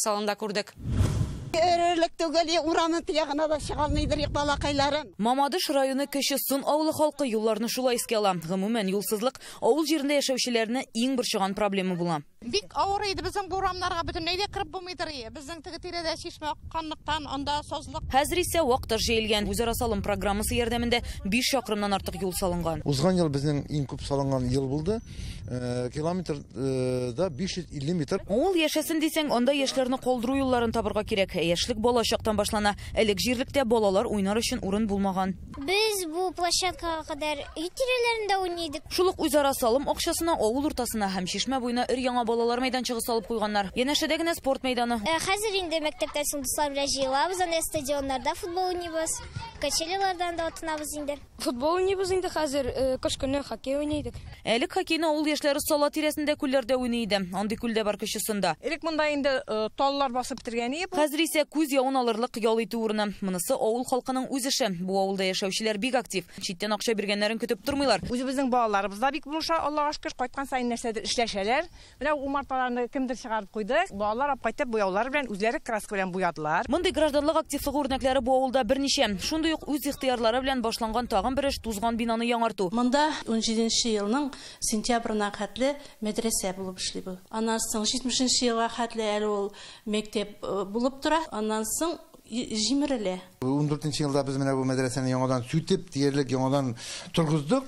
салында күрдек. Мамадыш районы Кече Сын авылы халкы юлларны шулай искә ала. Гомумән юлсызлык авыл җирендә яшәүчеләрне иң бер чыган проблема була. Бик авыр иде безнең бурамнарга бөтенләй дә кырып булмыйдыр. Безнең теге тирәдә чишмә акканлыктан анда сазлык. Хәзер исә вакыт җәелгән. Үзара салым программасы ярдәмендә 5 чакрымнан артык юл салынган. Узган ел безнең иң күп салынган ел булды. Километрда 550 метр. Авыл яшәсен дисәң, анда яшьләрне калдыру юлларын табырга кирәк. Яшьлек бала чактан башлана. Элек җирлектә балалар уйнар өчен урын булмаган. Без бу площадкага кадәр үй тирәләрендә уйныйдык. Шулык үзара салым акчасына авыл уртасына һәм чишмә буена өр-яңа балалар мәйданчыгы салып куйганнар. Янәшәдә генә спорт мәйданы. Хәзер инде мәктәптән соң дуслар белән җыелабыз, анда стадионнарда футбол уйныйбыз. Качелелардан да атынабыз инде. Футбол уйныйбыз инде хәзер, кыш көне хоккей уйныйдык. Элек хоккейны авыл яшьләре сала тирәсендә күлләрдә уйный иде. Андый күлдә бар Кече Сында. Элек монда инде таллар басып бетергән иде. Хәзер исә күз явын алырлык ял итү урыны. Монысы авыл халкының үз эше. Бу авылда яшәүчеләр бик актив. Читтән акча биргәннәрен көтеп тормыйлар. Үзебезнең балаларыбыз да бик булыша, Аллага шөкер, кайткан сайын нәрсәдер эшләшәләр. Менә умарталарны кемдер чыгарып куйды. Балалар алып кайтып буяулар белән үзләре краска белән буядылар. Мондый гражданлык активлыгы үрнәкләре бу авылда берничә. Шундый ук үз ихтыярлары белән башланган тагын бер эш тузган бинаны яңарту. Монда 17 елның сентябрына хәтле мәдрәсә булып эшли бу. Аннан соң 70 елга хәтле әле ул мәктәп булып тора. Аннан соң җимерелә. 14 елда без менә бу мәдрәсәне яңадан сүтеп, диярлек яңадан торгыздык.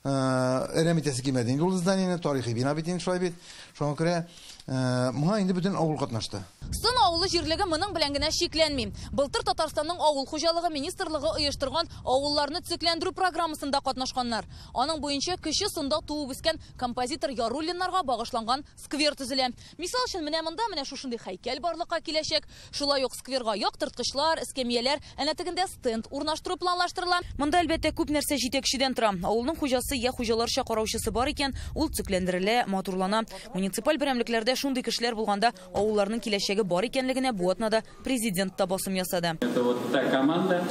Әрәмитәсе килмәде. Инде ул зданиене тарихи бина бит инде шулай бит. Шуңа күрә моңа инде бөтен авыл катнашты. Сын авылы җирлеге моның белән генә шикләнми. Былтыр Татарстанның авыл хуҗалыгы министрлыгы оештырган авылларны төзекләндерү программасында катнашканнар. Аның буенча Кече Сында туып үскән композитор Яруллиннарга багышланган сквер төзелә. Мисал өчен менә монда менә шушындый һәйкәл барлыкка киләчәк. Шулай ук скверга яктырткычлар, эскәмияләр, әнә тегендә стенд урнаштыру планлаштырыла. Монда әлбәттә күп нәрсә җитәкчедән тора. Авылның хуҗасы я хуҗаларча караучысы бар икән, ул төзекләндерелә, матурлана. Муниципаль берәмлекләрдә шундый кешеләр булганда авылларның киләчәге бар икәнлегенә бу атнада президент та басым ясады. Это вот та команда,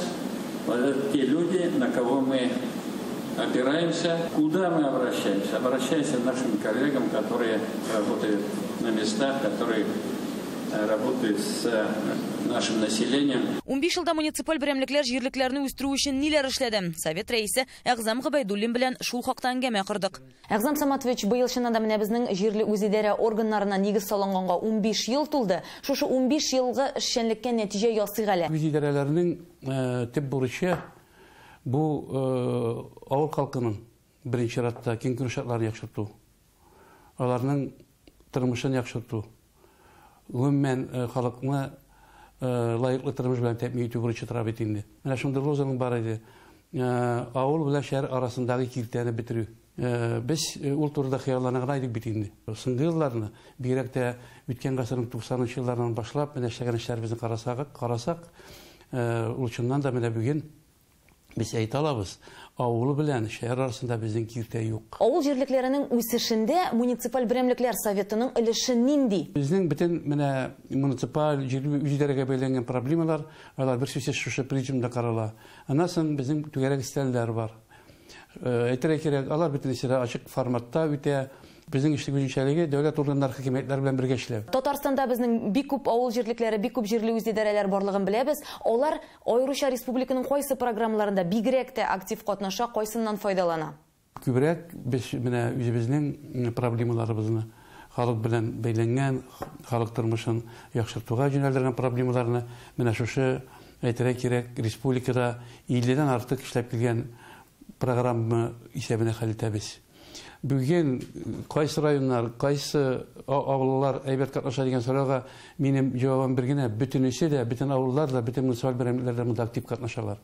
вот те люди, на кого мы опираемся, куда мы обращаемся. Обращаемся к нашим коллегам, которые работают на местах, которые работают с нашим населением. 15 елда муниципаль берәмлекләр җирлекләрне үстерү өчен ниләр эшләде? Совет рәисе Әгъзам Габайдуллин белән шул хакта әңгәмә кырдык. Әгъзам Саматович, быел чыннан да менә безнең җирле үзидарә органнарына нигез салынганга 15 ел тулды. Шушы 15 елгы эшчәнлеккә нәтиҗә ясый әле. Үзидарәләрнең төп бурычы бу авыл халкының беренче чиратта киң шартларын яхшырту. Аларның тормышын яхшырту. Гомумән халыкны лайыклы тормыш белән тәэмин итү бурычы тора бит инде. Менә шундый лозунг бар иде. Авыл белән шәһәр арасындагы киртәне бетерү. Без ул турыда хыяллана идек бит инде. Соңгы елларны, бигрәк тә үткән гасырның 90-нчы еллардан башлап, менә эшләгән эшләребезне карасак, ул чыннан да менә бүген без әйтә алабыз. Авыл белән шәһәр арасында безнең киртә юк. Авыл җирлекләренең үсешендә муниципаль берәмлекләр советының өлеше нинди? Безнең бөтен менә муниципаль җирле үзидарәгә бәйләнгән проблемалар, алар бер сүзсез шушы призмда карала. Аннан соң безнең түгәрәк истәлләр бар. Әйтергә кирәк, алар бөтенесе ачык форматта үтә. Безнең эшлек үзенчәлеге дәүләт органнары хакимиятләр белән бергә эшләү. Татарстанда безнең бик күп авыл җирлекләре, бик күп җирле үзидарәләр барлыгын беләбез. Алар аеруча республиканың кайсы программаларында бигрәк тә актив катнаша, кайсыннан файдалана? Күбрәк без менә үзебезнең проблемаларыбызны, халык белән бәйләнгән, халык тормышын яхшыртуга юнәлдергән проблемаларны менә шушы әйтергә кирәк республикада 50-дән артык эшләп килгән программа исәбенә хәл итәбез. Бүген кайсы районнар, кайсы авыллар әйбәт катнаша дигән сорауга минем җавабым бер генә: бөтенесе дә, бөтен авыллар да, бөтен муниципаль берәмлекләр монда актив катнашалар.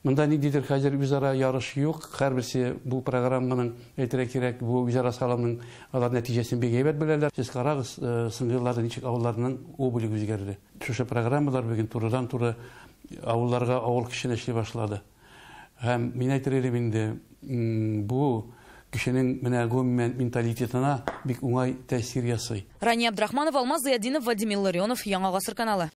Монда ниндидер хәзер үзара ярыш юк, һәрберсе бу программаның әйтергә кирәк, бу үзара салымның алар нәтиҗәсен бик әйбәт беләләр. Сез карагыз, соңгы елларда ничек авылларның убылы үзгәрде. Шушы программалар бүген турыдан-туры авылларга, авыл кешене эшли башлады. Һәм мин әйтер идем инде, бу кешенең менә гомумән менталитетына бик уңай тәэсир ясый. Рания Абдрахманова, Алмаз Зыяддинов, Вадим Илларионов, Яңа гасыр каналы.